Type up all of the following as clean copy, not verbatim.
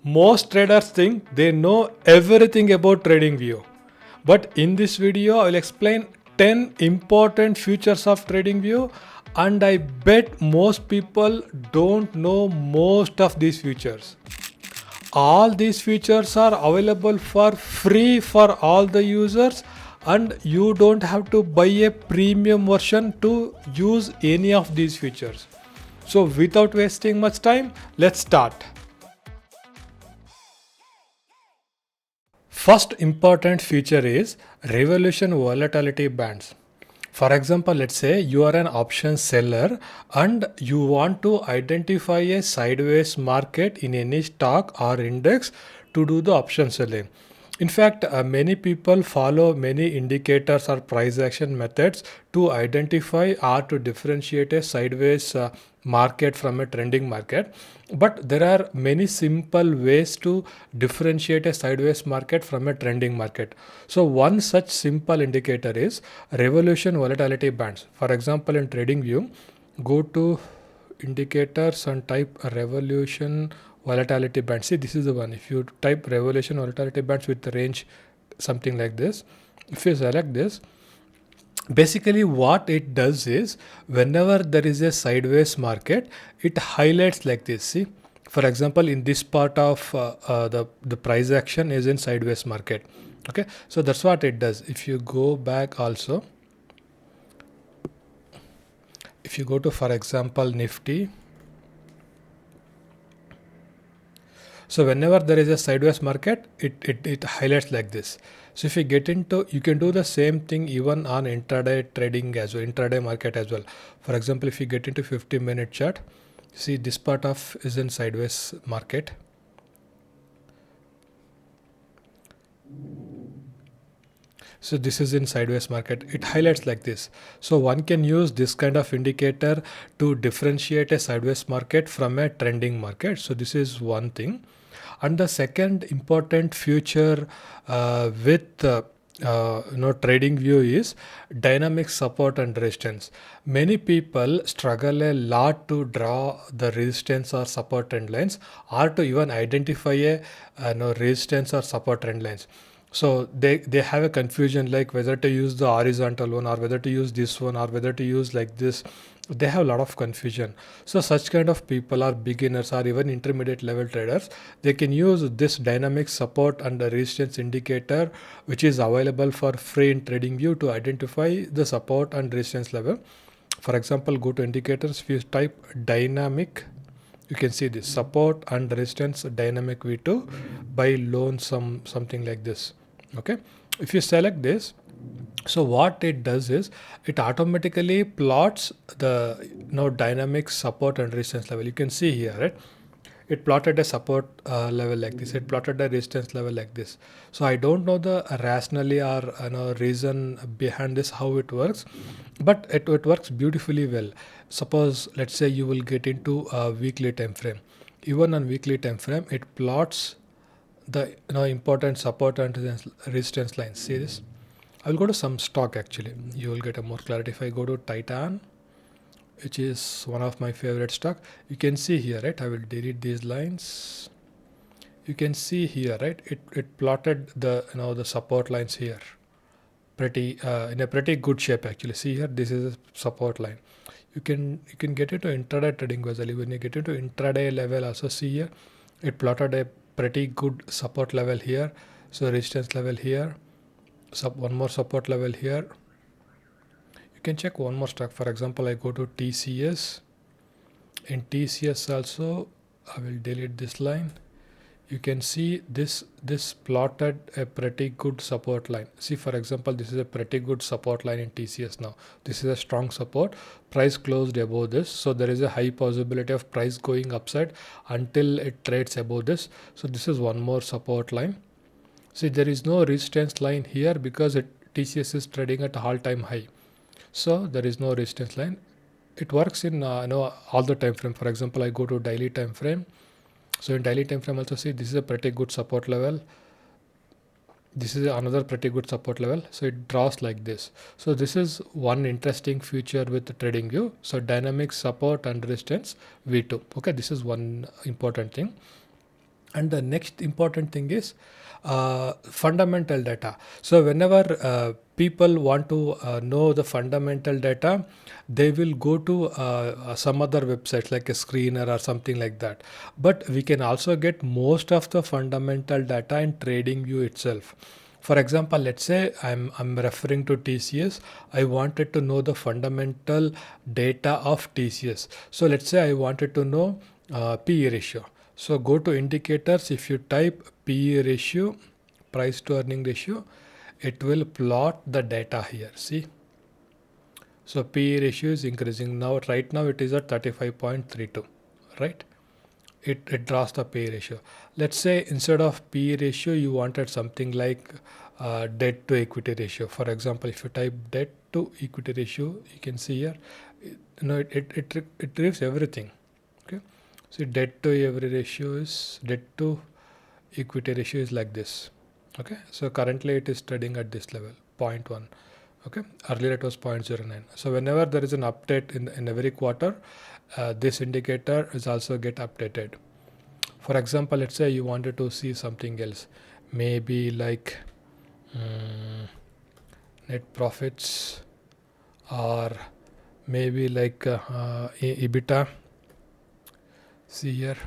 Most traders think they know everything about TradingView. But in this video, I will explain 10 important features of TradingView, and I bet most people don't know most of these features. All these features are available for free for all the users, and you don't have to buy a premium version to use any of these features. So without wasting much time, let's start. First important feature is revolution volatility bands. For example, let's say you are an option seller and you want to identify a sideways market in any stock or index to do the option selling. In fact, many people follow many indicators or price action methods to identify or to differentiate a sideways market from a trending market. But there are many simple ways to differentiate a sideways market from a trending market. So one such simple indicator is revolution volatility bands. For example, in TradingView, go to indicators and type revolution volatility band. See, this is the one. If you type revolution volatility bands with the range something like this, if you select this, basically what it does is whenever there is a sideways market, it highlights like this. See, for example, in this part of the price action is in sideways market. Okay, so that's what it does. If you go back also, if you go to, for example, Nifty, so whenever there is a sideways market, it highlights like this. So if you get into, you can do the same thing even on intraday trading as well, intraday market as well. For example, if you get into 50-minute chart, see this part of is in sideways market. So this is in sideways market. It highlights like this. So one can use this kind of indicator to differentiate a sideways market from a trending market. So this is one thing. And the second important feature with TradingView is dynamic support and resistance. Many people struggle a lot to draw the resistance or support trend lines, or to even identify a resistance or support trend lines. So they have a confusion like whether to use the horizontal one or whether to use this one or whether to use like this. They have a lot of confusion. So such kind of people are beginners or even intermediate level traders. They can use this dynamic support and the resistance indicator, which is available for free in TradingView, to identify the support and resistance level. For example, go to indicators. If you type dynamic, you can see this support and resistance dynamic V2 by loan something like this. Okay, if you select this, so what it does is it automatically plots the dynamic support and resistance level. You can see here, right? It plotted a support level like this. It plotted a resistance level like this. So I don't know the rationally or reason behind this, how it works, but it works beautifully well. Suppose let's say you will get into a weekly time frame. Even on weekly time frame, it plots the important support and resistance lines. See this? I will go to some stock actually. You will get a more clarity. If I go to Titan, which is one of my favorite stock, you can see here, right? I will delete these lines. You can see here, right? It plotted the the support lines here, pretty in a pretty good shape actually. See here, this is a support line. You can get into intraday trading as well. When you get into intraday level, also see here, it plotted a pretty good support level here. So resistance level here, one more support level here. You can check one more stock. For example, I go to TCS. In TCS also, I will delete this line. You can see this plotted a pretty good support line. See, for example, this is a pretty good support line in TCS now. This is a strong support. Price closed above this. So there is a high possibility of price going upside until it trades above this. So this is one more support line. See, there is no resistance line here because TCS is trading at all-time high. So there is no resistance line. It works in all the time frame. For example, I go to daily time frame. So in daily time frame also, see, this is a pretty good support level. This is another pretty good support level. So it draws like this. So this is one interesting feature with the TradingView. So dynamic support and resistance V2. Okay, this is one important thing. And the next important thing is fundamental data. So whenever people want to know the fundamental data, they will go to some other websites like a screener or something like that. But we can also get most of the fundamental data in TradingView itself. For example, let's say I'm referring to TCS. I wanted to know the fundamental data of TCS. So let's say I wanted to know PE ratio. So go to indicators. If you type PE ratio, price to earning ratio, it will plot the data here. See, so PE ratio is increasing now. Right now it is at 35.32, right? It draws the PE ratio. Let's say instead of PE ratio, you wanted something like debt to equity ratio. For example, if you type debt to equity ratio, you can see here, it gives everything. Okay, so debt to every ratio is debt to equity ratio is like this. Okay, so currently it is trading at this level, 0.1. Okay, earlier it was 0.09. So whenever there is an update in every quarter, this indicator is also get updated. For example, let's say you wanted to see something else, maybe like net profits, or maybe like EBITDA. See here,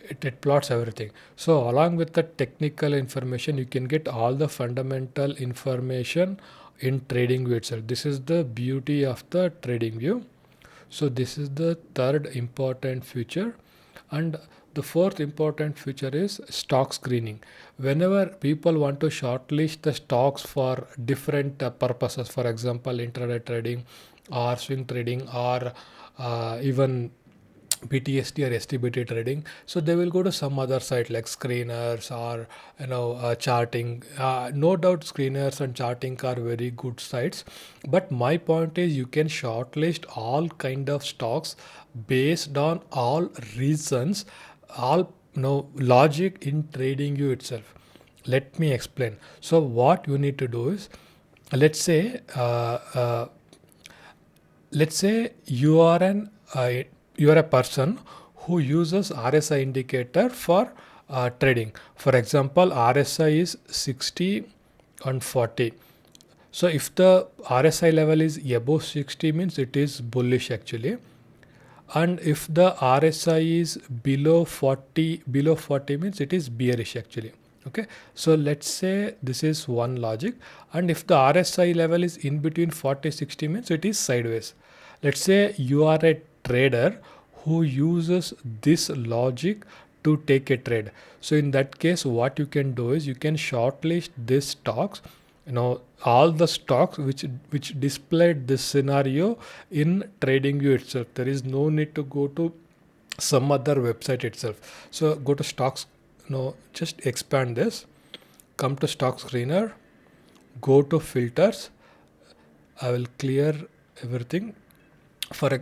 it plots everything. So along with the technical information, you can get all the fundamental information in TradingView itself. This is the beauty of the TradingView. So this is the third important feature. And the fourth important feature is stock screening. Whenever people want to shortlist the stocks for different purposes, for example, intraday trading or swing trading or even PTSD or STBT trading, so they will go to some other site like screeners or charting. No doubt screeners and charting are very good sites, but my point is you can shortlist all kind of stocks based on all reasons, all logic in TradingView itself. Let me explain. So what you need to do is, let's say you are a person who uses RSI indicator for trading. For example, RSI is 60 and 40. So if the RSI level is above 60, means it is bullish actually, and if the RSI is below 40 means it is bearish actually. Okay, so let's say this is one logic, and if the RSI level is in between 40-60 means it is sideways. Let's say you are a trader who uses this logic to take a trade. So in that case, what you can do is you can shortlist these stocks, all the stocks which displayed this scenario in TradingView itself. There is no need to go to some other website itself. So go to stocks, just expand this, come to stock screener, go to filters. I will clear everything.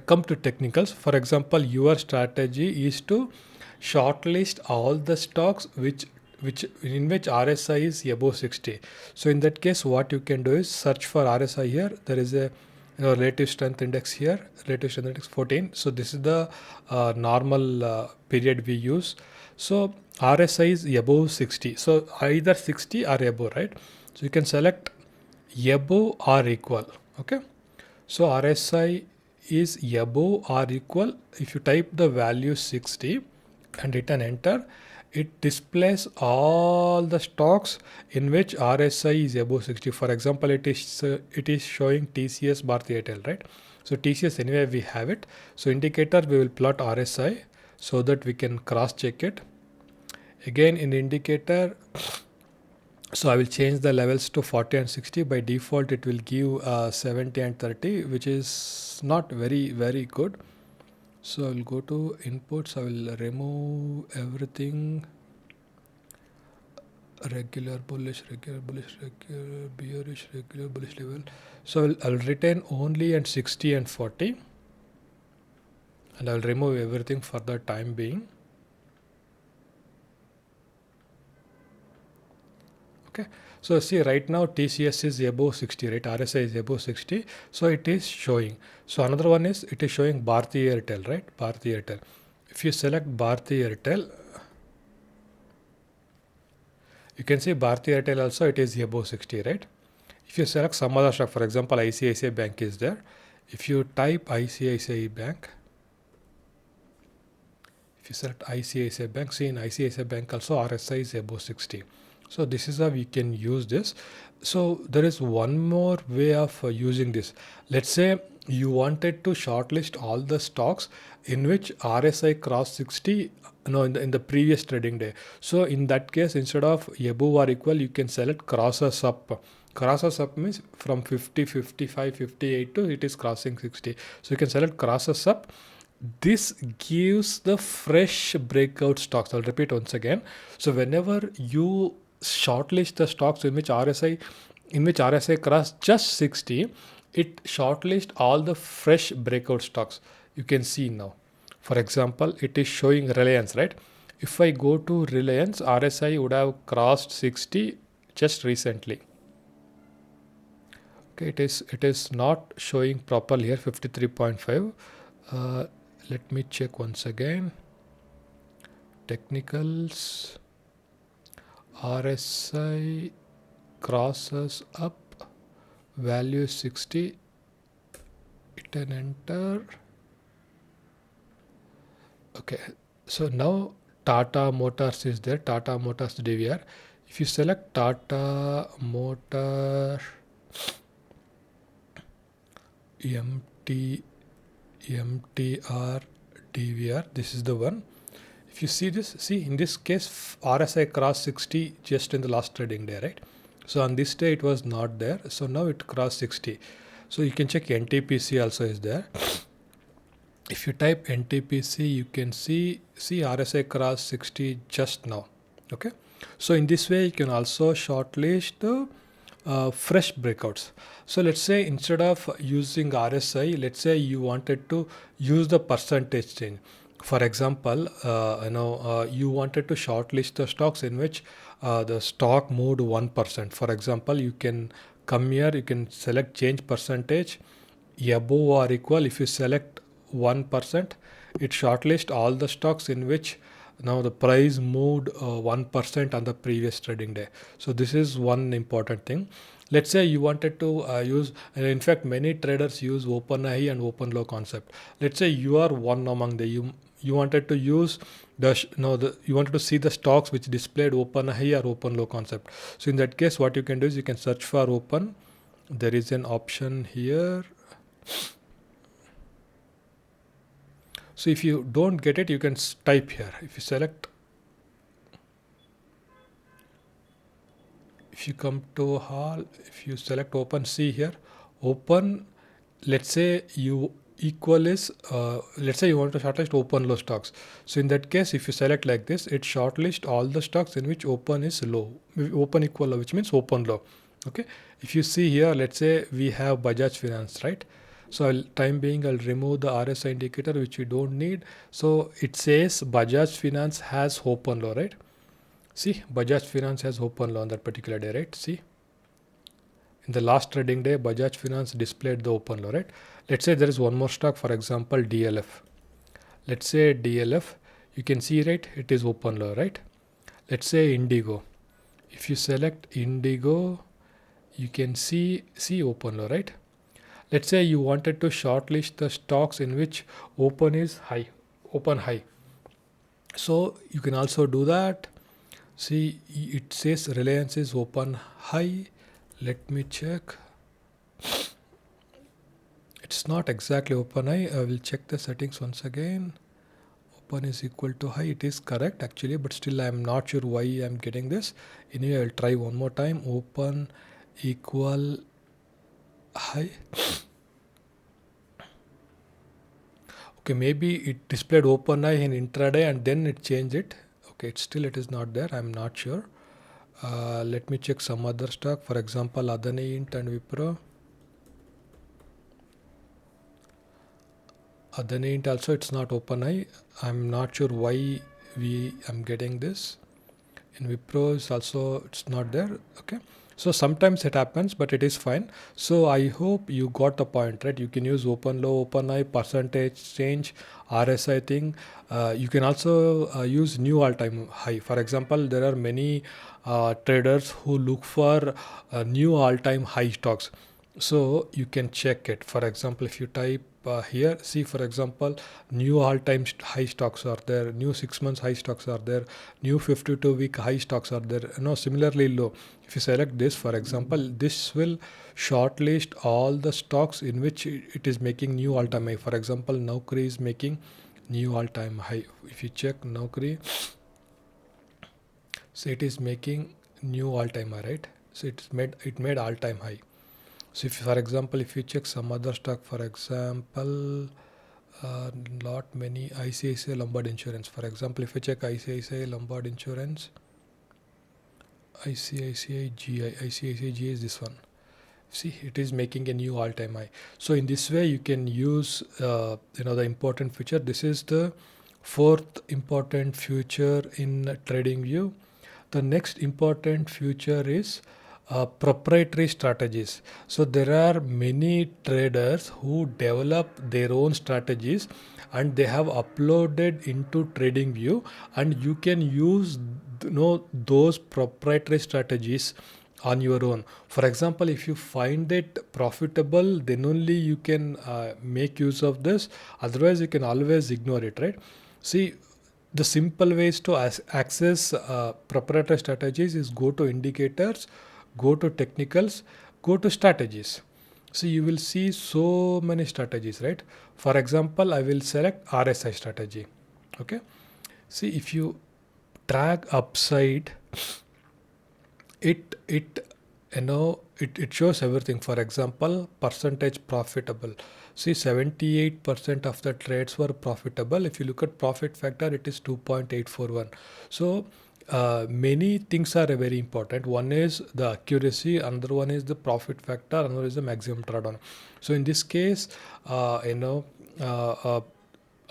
Come to technicals. For example, your strategy is to shortlist all the stocks in which RSI is above 60. So in that case, what you can do is search for RSI here. There is a relative strength index here, relative strength index 14. So this is the normal period we use. So RSI is above 60. So either 60 or above, right? So you can select above or equal. Okay. So RSI is above or equal. If you type the value 60 and hit an enter, it displays all the stocks in which RSI is above 60. For example, it is showing TCS Bharti Airtel, right? So TCS, anyway we have it. So indicator, we will plot RSI so that we can cross check it. Again in indicator, so I will change the levels to 40 and 60. By default it will give 70 and 30, which is not very good. So I will go to inputs. I will remove everything. Regular bullish, regular bearish, regular bullish level. So I'll retain only at 60 and 40, and I'll remove everything for the time being. Okay, so see right now TCS is above 60, right? RSI is above 60, so it is showing. So another one is it is showing Bharti Airtel, right? Bharti Airtel. If you select Bharti Airtel, you can see Bharti Airtel also it is above 60, right? If you select some other stock, for example, ICICI Bank is there. If you type ICICI Bank, if you select ICICI Bank, see in ICICI Bank also RSI is above 60. So this is how we can use this. So there is one more way of using this. Let's say you wanted to shortlist all the stocks in which RSI crossed 60 in the previous trading day. So in that case, instead of above or equal, you can select crosses up. Crosses up means from 50, 55, 58 to it is crossing 60. So you can select crosses up. This gives the fresh breakout stocks. I'll repeat once again. So whenever you shortlist the stocks in which RSI crossed just 60, it shortlist all the fresh breakout stocks. You can see now. For example, it is showing Reliance, right? If I go to Reliance, RSI would have crossed 60 just recently. Okay, it is not showing properly here, 53.5. Let me check once again. Technicals, RSI crosses up, value 60, hit and enter. Okay, so now Tata Motors is there, Tata Motors DVR. If you select Tata Motor MTR DVR, this is the one. If you see this, see in this case RSI crossed 60 just in the last trading day, right? So on this day it was not there, so now it crossed 60. So you can check NTPC also is there. If you type NTPC, you can see RSI crossed 60 just now. Okay, so in this way you can also shortlist the fresh breakouts. So let's say instead of using RSI, let's say you wanted to use the percentage change. For example, you wanted to shortlist the stocks in which the stock moved 1%. For example, you can come here, you can select change percentage above or equal. If you select 1%, it shortlist all the stocks in which now the price moved 1% on the previous trading day. So this is one important thing. Let's say you wanted to use, and in fact many traders use open high and open low concept. Let's say you are one among the you wanted to use you wanted to see the stocks which displayed open high or open low concept. So in that case, what you can do is you can search for open. There is an option here. So if you don't get it, you can type here. If you select, if you come to hall, if you select open, see here, open, let's say you equal is, let's say you want to shortlist open low stocks. So in that case, if you select like this, it shortlist all the stocks in which open is low, open equal low, which means open low. Okay. If you see here, let's say we have Bajaj Finance, right? So time being, I'll remove the RSI indicator, which we don't need. So it says Bajaj Finance has open low, right? See, Bajaj Finance has open low on that particular day, right? See, in the last trading day, Bajaj Finance displayed the open low, right? Let's say there is one more stock, for example, DLF. Let's say DLF, you can see, right? It is open low, right? Let's say Indigo. If you select Indigo, you can see open low, right? Let's say you wanted to shortlist the stocks in which open is high, open high. So you can also do that. See, it says Reliance is open high. Let me check. It's not exactly open high. I will check the settings once again. Open is equal to high. It is correct actually, but still I am not sure why I am getting this. Anyway, I will try one more time. Open equal high. Okay, maybe it displayed open high in intraday and then it changed it. Okay, it is not there. I'm not sure. Let me check some other stock. For example, Adani Int and Wipro. Adani Int also it's not open high. I'm not sure why I'm getting this. In Wipro is also it's not there. Okay. So sometimes it happens, but it is fine. So I hope you got the point, right? You can use open low, open high, percentage change, RSI thing. You can also use new all-time high. For example, there are many traders who look for new all-time high stocks. So you can check it. For example, if you type here, see for example, new all-time high stocks are there, new 6 months high stocks are there, new 52-week high stocks are there. Similarly low. If you select this, for example, this will shortlist all the stocks in which it is making new all-time high. For example, Naukri is making new all-time high. If you check Naukri, so it is making new all-time high, right? So it made all-time high. So if, for example, if you check some other stock, for example, lot many ICICI Lombard Insurance. For example, if you check ICICI Lombard Insurance, ICICI GI is this one. See, it is making a new all-time high. So in this way, you can use the important feature. This is the fourth important feature in Tradingview. The next important feature is proprietary strategies. So there are many traders who develop their own strategies and they have uploaded into Tradingview, and you can use those proprietary strategies on your own. For example, if you find it profitable, then only you can make use of this. Otherwise, you can always ignore it, right? See, the simple ways to access proprietary strategies is go to indicators, go to technicals, go to strategies. So you will see so many strategies, right? For example, I will select RSI strategy. Okay. See, if you track upside, it shows everything. For example, percentage profitable. See, 78% of the trades were profitable. If you look at profit factor, it is 2.841. So many things are very important. One is the accuracy, another one is the profit factor, another is the maximum drawdown. So in this case,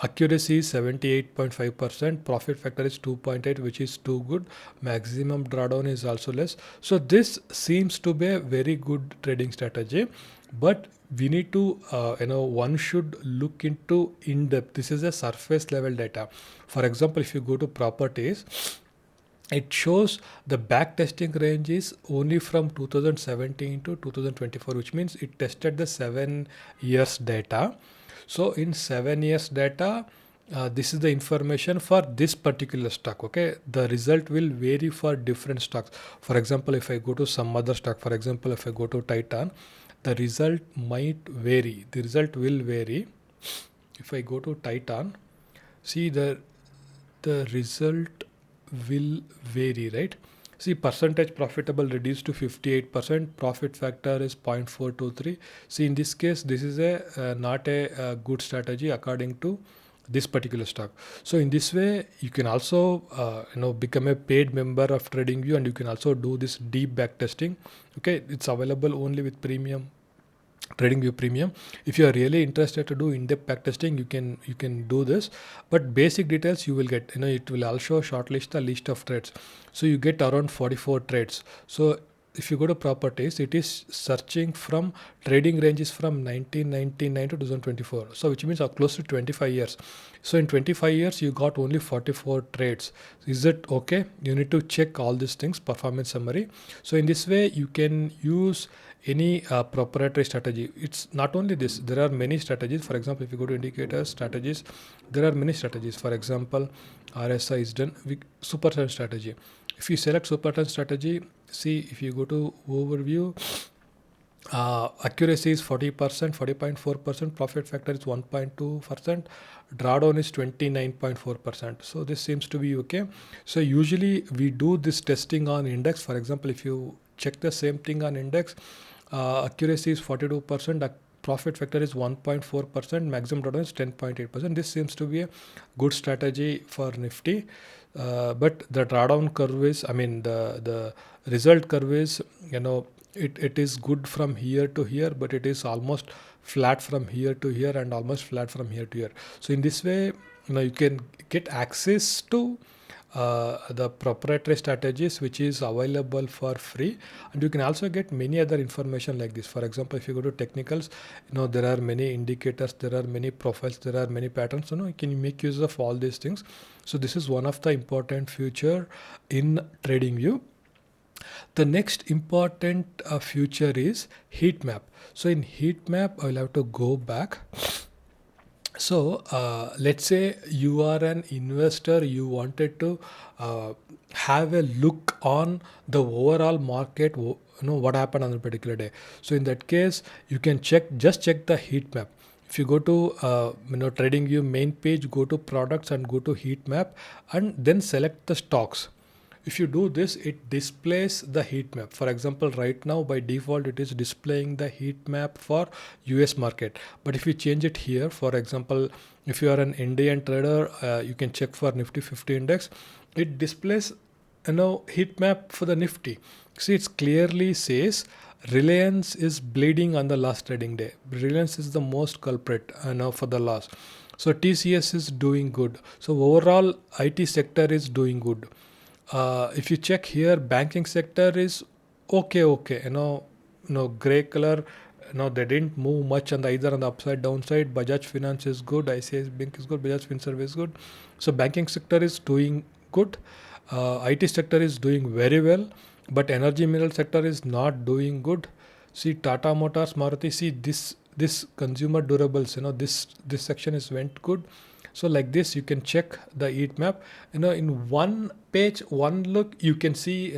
accuracy is 78.5%, profit factor is 2.8, which is too good. Maximum drawdown is also less. So this seems to be a very good trading strategy, but we need to one should look into in depth. This is a surface level data. For example, if you go to properties, it shows the back testing range is only from 2017 to 2024, which means it tested the 7 years data. So in 7 years data, this is the information for this particular stock. Okay, the result will vary for different stocks. For example, if I go to some other stock, for example, if I go to Titan, the result might vary. The result will vary. If I go to Titan, see the result will vary, right? See, percentage profitable reduced to 58%, profit factor is 0.423. See, in this case, this is not a good strategy according to this particular stock. So in this way, you can also become a paid member of Tradingview, and you can also do this deep back testing. Okay, it's available only with premium. Tradingview Premium. If you are really interested to do in-depth backtesting, you can do this. But basic details you will get. It will also shortlist the list of trades. So you get around 44 trades. So if you go to properties, it is searching from trading ranges from 1999 to 2024. So which means close to 25 years. So in 25 years, you got only 44 trades. Is it okay? You need to check all these things, performance summary. So in this way, you can use any proprietary strategy. It's not only this, there are many strategies. For example, if you go to indicators, strategies, there are many strategies. For example, RSI is done with super trend strategy. If you select super trend strategy, see, if you go to overview, accuracy is 40%, 40.4%, profit factor is 1.2%, drawdown is 29.4%. So this seems to be okay. So usually we do this testing on index. For example, if you check the same thing on index, accuracy is 42%, profit factor is 1.4%, maximum drawdown is 10.8%. This seems to be a good strategy for Nifty. But the drawdown curve is, the result curve is, it is good from here to here, but it is almost flat from here to here and almost flat from here to here. So in this way, you can get access to the proprietary strategies, which is available for free, and you can also get many other information like this. For example, if you go to technicals, there are many indicators, there are many profiles, there are many patterns. You can make use of all these things. So this is one of the important feature in TradingView. The next important feature is heat map. So in heat map, I will have to go back. So let's say you are an investor, you wanted to have a look on the overall market, what happened on a particular day. So in that case, you can just check the heat map. If you go to TradingView main page, go to products and go to heat map, and then select the stocks. If you do this, it displays the heat map. For example, right now by default it is displaying the heat map for US market. But if you change it here, for example, if you are an Indian trader, you can check for Nifty 50 index. It displays heat map for the Nifty. See, it clearly says Reliance is bleeding on the last trading day. Reliance is the most culprit for the loss. So TCS is doing good. So overall IT sector is doing good. If you check here, banking sector is okay, gray color. They didn't move much on either on the upside downside. Bajaj Finance is good, ICICI Bank is good, Bajaj Finserv is good. So banking sector is doing good. IT sector is doing very well, but energy mineral sector is not doing good. See, Tata Motors, Maruti. See this consumer durables. This section is went good. So like this, you can check the heat map. In one page, one look, you can see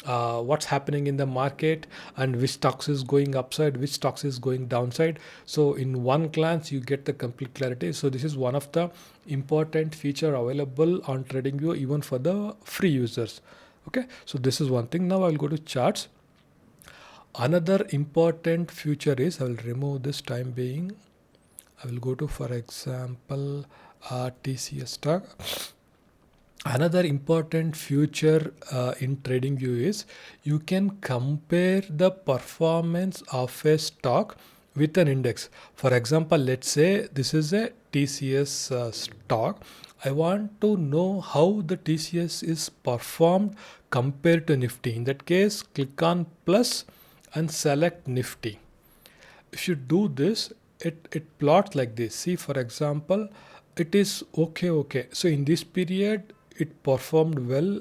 what's happening in the market and which stocks is going upside, which stocks is going downside. So in one glance, you get the complete clarity. So this is one of the important feature available on TradingView even for the free users. Okay, so this is one thing. Now I'll go to charts. Another important feature is, I will remove this time being. I will go to, for example, TCS stock. Another important feature in TradingView is you can compare the performance of a stock with an index. For example, let's say this is a TCS stock. I want to know how the TCS is performed compared to Nifty. In that case, click on plus and select Nifty. If you do this, it plots like this. See, for example, it is okay. So in this period, it performed well.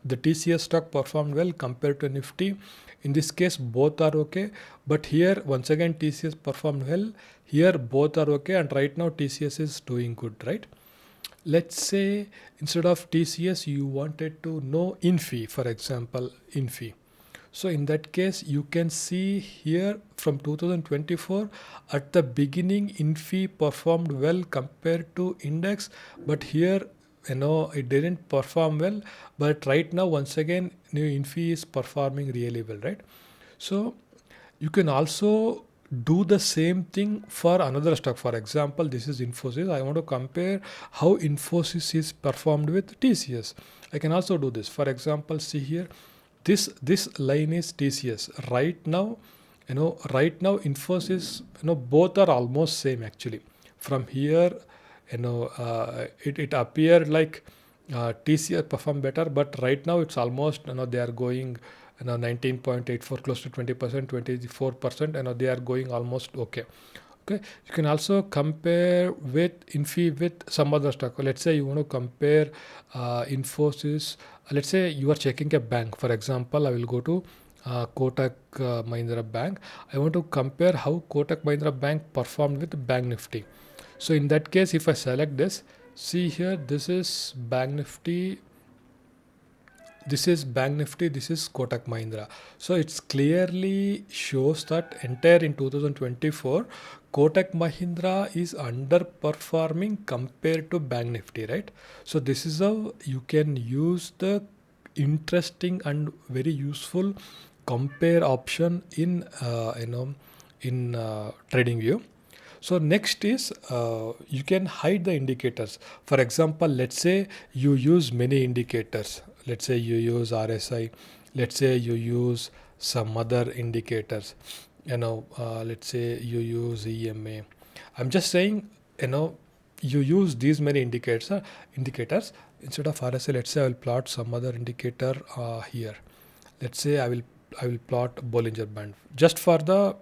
The TCS stock performed well compared to Nifty. In this case, both are okay. But here, once again, TCS performed well. Here, both are okay. And right now, TCS is doing good, right? Let's say instead of TCS, you wanted to know INFI, for example, INFI. So in that case, you can see here from 2024 at the beginning, INFI performed well compared to index, but here it didn't perform well. But right now, once again, INFI is performing really well, right? So you can also do the same thing for another stock. For example, this is Infosys. I want to compare how Infosys is performed with TCS. I can also do this. For example, see here. This line is TCS. Right now Infosys, both are almost same actually. From here, it appeared like TCS performed better, but right now it's almost they are going 19.84, close to 20%, 24%. They are going almost okay. Okay, you can also compare with Infi with some other stock. Let's say you want to compare Infosys. Let's say you are checking a bank. For example, I will go to Kotak Mahindra Bank. I want to compare how Kotak Mahindra Bank performed with Bank Nifty. So in that case, if I select this, see here, this is Bank Nifty. This is Bank Nifty, this is Kotak Mahindra. So it's clearly shows that entire in 2024, Kotak Mahindra is underperforming compared to Bank Nifty, right? So this is how you can use the interesting and very useful compare option in TradingView. So next is you can hide the indicators. For example, let's say you use many indicators. Let's say you use RSI. Let's say you use some other indicators. Let's say you use EMA. I'm just saying, you use these many indicators. instead of RSI, let's say I will plot some other indicator here. Let's say I will plot Bollinger Band just for the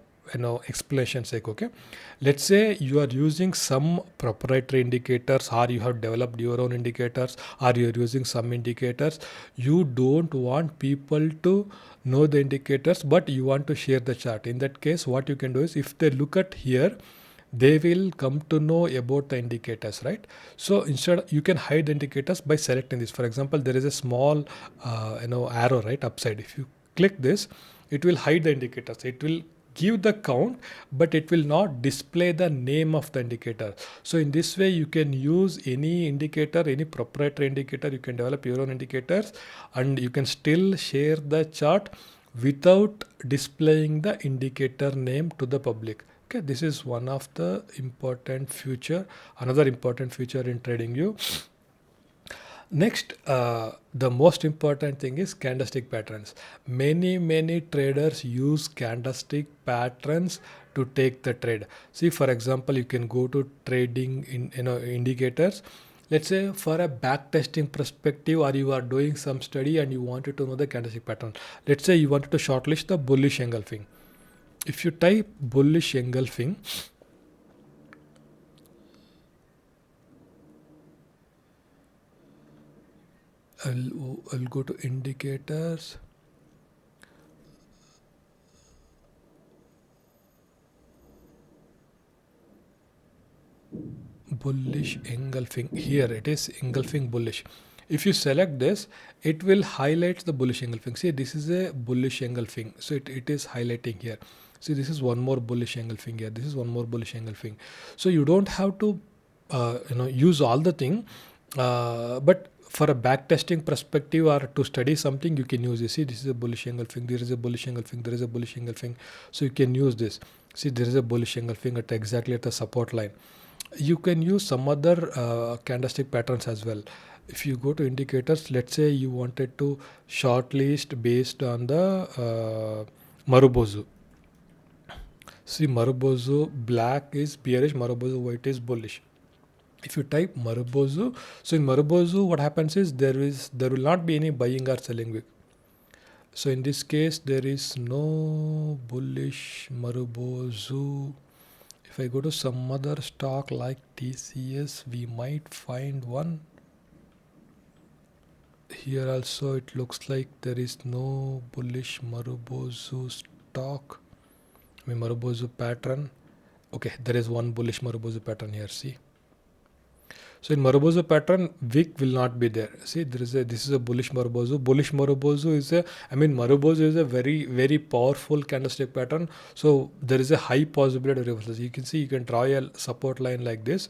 explanation sake. Okay, let's say you are using some proprietary indicators, or you have developed your own indicators, or you are using some indicators. You don't want people to know the indicators, but you want to share the chart. In that case, what you can do is, if they look at here, they will come to know about the indicators, right? So instead, you can hide the indicators by selecting this. For example, there is a small arrow right upside. If you click this, it will hide the indicators. It will give the count, but it will not display the name of the indicator. So in this way, you can use any indicator, any proprietary indicator. You can develop your own indicators, and you can still share the chart without displaying the indicator name to the public. Okay, this is one of the important feature, another important feature in TradingView. Next, the most important thing is candlestick patterns. Many traders use candlestick patterns to take the trade. See, for example, you can go to trading in indicators. Let's say for a backtesting perspective, or you are doing some study and you wanted to know the candlestick pattern. Let's say you wanted to shortlist the bullish engulfing. If you type bullish engulfing, I'll go to indicators. Bullish engulfing. Here it is engulfing bullish. If you select this, it will highlight the bullish engulfing. See, this is a bullish engulfing. So it is highlighting here. See, this is one more bullish engulfing here. This is one more bullish engulfing. So you don't have to use all the thing, but for a backtesting perspective or to study something, you can use this. See, this is a bullish engulfing. There is a bullish engulfing. There is a bullish engulfing. So you can use this. See, there is a bullish engulfing at exactly at the support line. You can use some other candlestick patterns as well. If you go to indicators, let's say you wanted to shortlist based on the Marubozu. See, Marubozu black is bearish, Marubozu white is bullish. If you type Marubozu, so in Marubozu, what happens is there will not be any buying or selling wick. So in this case, there is no bullish Marubozu. If I go to some other stock like TCS, we might find one. Here also it looks like there is no bullish Marubozu stock. I mean Marubozu pattern. Okay, there is one bullish Marubozu pattern here. See. So in Marubozu pattern, wick will not be there. See, this is a bullish Marubozu. Bullish Marubozu is Marubozu is a very powerful candlestick pattern. So there is a high possibility of reversals. You can see, you can draw a support line like this.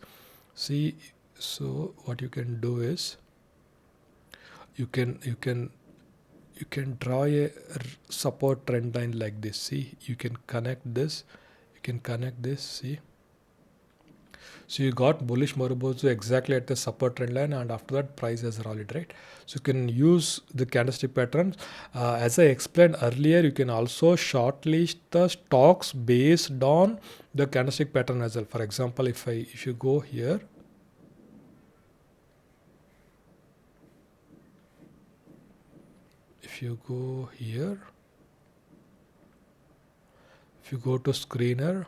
See, so what you can do is you can draw a support trend line like this. See, you can connect this. See. So you got bullish Marubozu exactly at the support trend line, and after that price has rallied, right? So you can use the candlestick patterns. As I explained earlier, you can also shortlist the stocks based on the candlestick pattern as well. For example, if you go here, if you go to screener,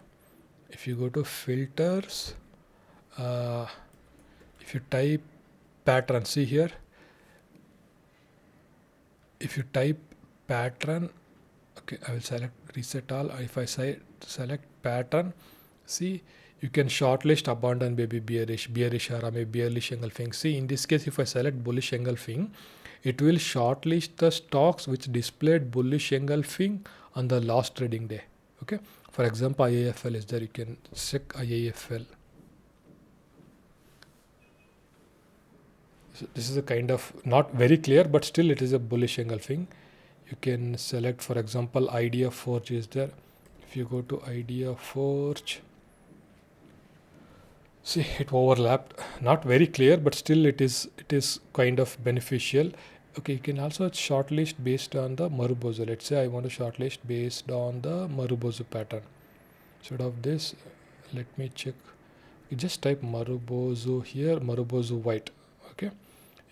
if you go to filters, if you type pattern, see here, if you type pattern, okay, I will select reset all. If I select pattern, see, you can shortlist abundant baby bearish or maybe bearish engulfing. See, in this case, if I select bullish engulfing, it will shortlist the stocks which displayed bullish engulfing on the last trading day. Okay, for example, IAFL is there. You can check IAFL. So this is a kind of not very clear, but still it is a bullish engulfing. You can select, for example, Idea Forge is there. If you go to Idea Forge, see, it overlapped. Not very clear, but still it is kind of beneficial. Okay, you can also shortlist based on the Marubozu. Let's say I want to shortlist based on the Marubozu pattern. Instead of this, let me check. You just type Marubozu here, Marubozu white. Okay.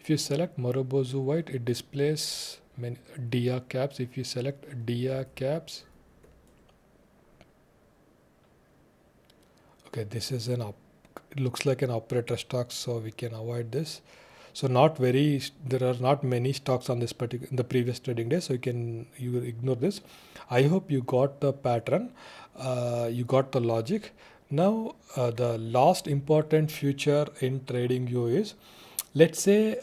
If you select Marubozu white, it displays many DIA caps. If you select DIA caps, okay, this is it looks like an operator stock, so we can avoid this. So there are not many stocks on this particular in the previous trading day, so you ignore this. I hope you got the pattern, you got the logic. Now the last important feature in TradingView is, let's say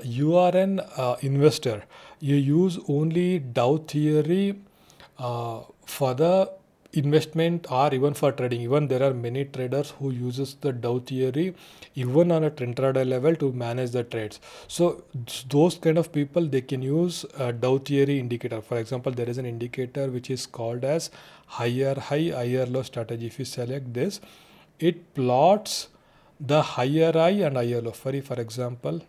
you are an investor, you use only Dow theory for the investment or even for trading. Even there are many traders who uses the Dow theory even on a intraday level to manage the trades. So those kind of people, they can use a Dow theory indicator. For example, there is an indicator which is called as higher high, higher low strategy. If you select this, it plots the higher high and higher low. For example,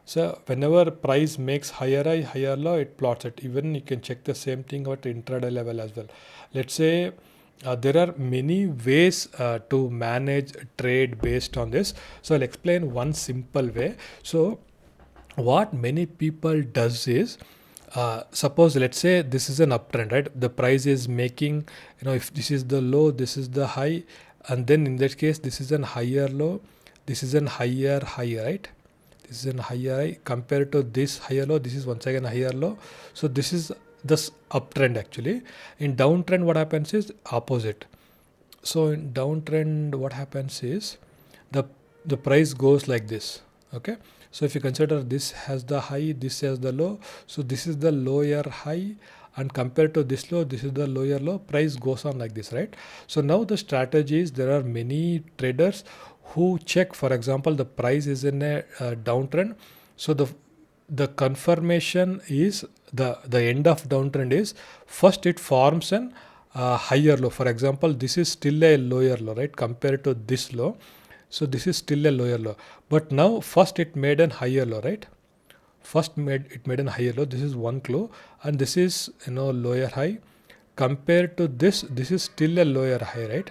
so whenever price makes higher high, higher low, it plots it. Even you can check the same thing at intraday level as well. Let's say there are many ways to manage trade based on this. So I'll explain one simple way. So what many people does is, suppose let's say this is an uptrend, right? The price is making, if this is the low, this is the high, and then in that case this is an higher low, this is an higher high, right? This is a higher high compared to this higher low. This is once again a higher low. So this is this uptrend actually. In downtrend, what happens is opposite. So in downtrend, what happens is the price goes like this. Okay. So if you consider this has the high, this has the low. So this is the lower high, and compared to this low, this is the lower low. Price goes on like this, right? So now the strategies, there are many traders who check, for example, the price is in a downtrend. So the confirmation is the end of downtrend is, first it forms an higher low. For example, this is still a lower low, right, compared to this low. So this is still a lower low, but now first it made an higher low, right? First it made an higher low. This is one low, and this is lower high. Compared to this is still a lower high, right?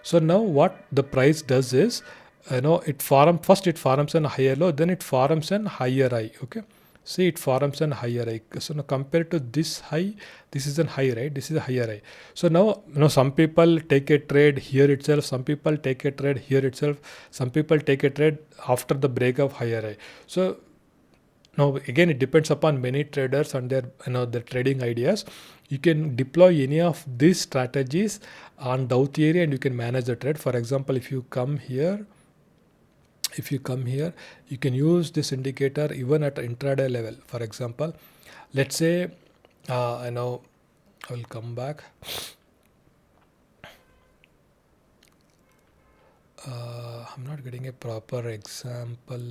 So now what the price does is, it forms an higher low, then it forms an higher high. Okay, see, it forms an higher high. So now compared to this high, this is an high, right? This is a higher high. So now some people take a trade here itself, some people take a trade here itself, some people take a trade after the break of higher high. So now again, it depends upon many traders and their trading ideas. You can deploy any of these strategies on Dow theory and you can manage the trade. For example, if you come here, you can use this indicator even at intraday level. For example, let's say I will come back. I'm not getting a proper example.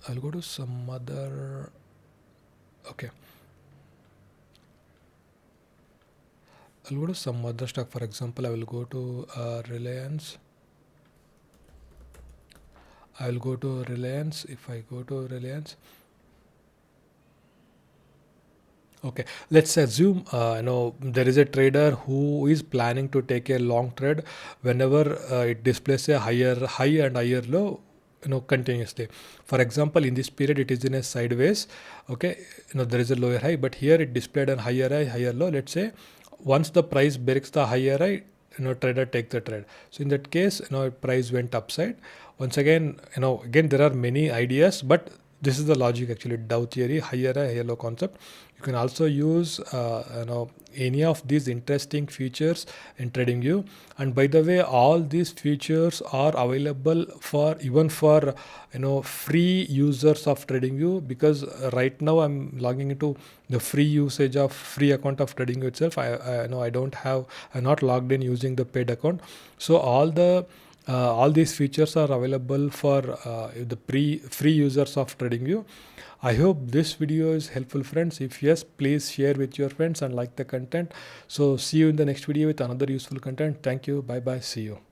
I'll go to some other. Okay, I'll go to some other stock. For example, I will go to Reliance. I will go to Reliance. If I go to Reliance, okay, let's assume there is a trader who is planning to take a long trade whenever it displays a higher high and higher low, continuously. For example, in this period it is in a sideways. Okay, there is a lower high, but here it displayed a higher high, higher low. Let's say once the price breaks the higher high, trader takes the trade. So in that case, price went upside. Once again, again there are many ideas, but this is the logic actually. Dow theory, higher high, higher low concept. You can also use any of these interesting features in TradingView. And by the way, all these features are available for free users of TradingView, because right now I'm logging into the free usage of free account of TradingView itself. I'm not logged in using the paid account. So all these features are available for the free users of TradingView. I hope this video is helpful, friends. If yes, please share with your friends and like the content. So see you in the next video with another useful content. Thank you. Bye bye. See you.